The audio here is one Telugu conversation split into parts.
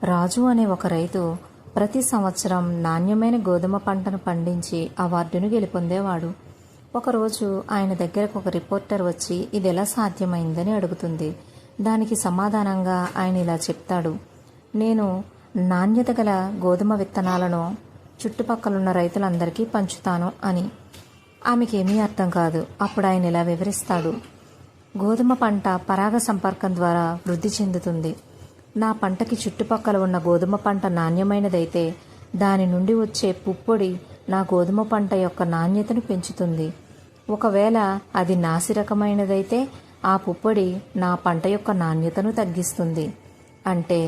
రాజు అనే ఒక రైతు ప్రతి సంవత్సరం నాణ్యమైన గోధుమ పంటను పండించి అవార్డును గెలుపొందేవాడు. ఒకరోజు ఆయన దగ్గరకు ఒక రిపోర్టర్ వచ్చి ఇది ఎలా సాధ్యమైందని అడుగుతుంది. దానికి సమాధానంగా ఆయన ఇలా చెప్తాడు, నేను నాణ్యత గల గోధుమ విత్తనాలను చుట్టుపక్కలున్న రైతులందరికీ పంచుతాను అని. ఆమెకేమీ అర్థం కాదు. అప్పుడు ఆయన ఇలా వివరిస్తాడు, గోధుమ పంట పరాగ సంపర్కం ద్వారా వృద్ధి చెందుతుంది. నా పంటకి చుట్టుపక్కల ఉన్న గోధుమ పంట నాణ్యమైనదైతే దాని నుండి వచ్చే పుప్పొడి నా గోధుమ పంట యొక్క నాణ్యతను పెంచుతుంది. ఒకవేళ అది నాసిరకమైనదైతే ఆ పుప్పొడి నా పంట యొక్క నాణ్యతను తగ్గిస్తుంది. అంటే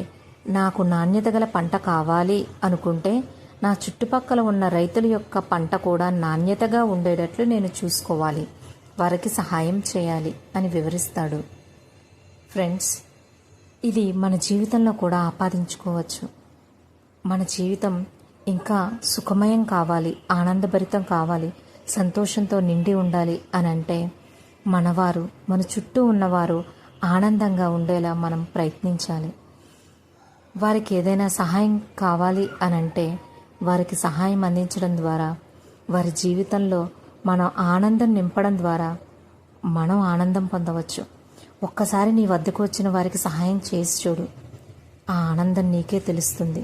నాకు నాణ్యత గల పంట కావాలి అనుకుంటే నా చుట్టుపక్కల ఉన్న రైతుల యొక్క పంట కూడా నాణ్యతగా ఉండేటట్లు నేను చూసుకోవాలి, వారికి సహాయం చేయాలి అని వివరిస్తాడు. ఫ్రెండ్స్, ఇది మన జీవితంలో కూడా ఆపాదించుకోవచ్చు. మన జీవితం ఇంకా సుఖమయం కావాలి, ఆనందభరితం కావాలి, సంతోషంతో నిండి ఉండాలి అని అంటే మనవారు, మన చుట్టూ ఉన్నవారు ఆనందంగా ఉండేలా మనం ప్రయత్నించాలి. వారికి ఏదైనా సహాయం కావాలి అని అంటే వారికి సహాయం అందించడం ద్వారా, వారి జీవితంలో మనం ఆనందం నింపడం ద్వారా మనం ఆనందం పొందవచ్చు. ఒక్కసారి నీ వద్దకు వచ్చిన వారికి సహాయం చేసి చూడు, ఆ ఆనందం నీకే తెలుస్తుంది.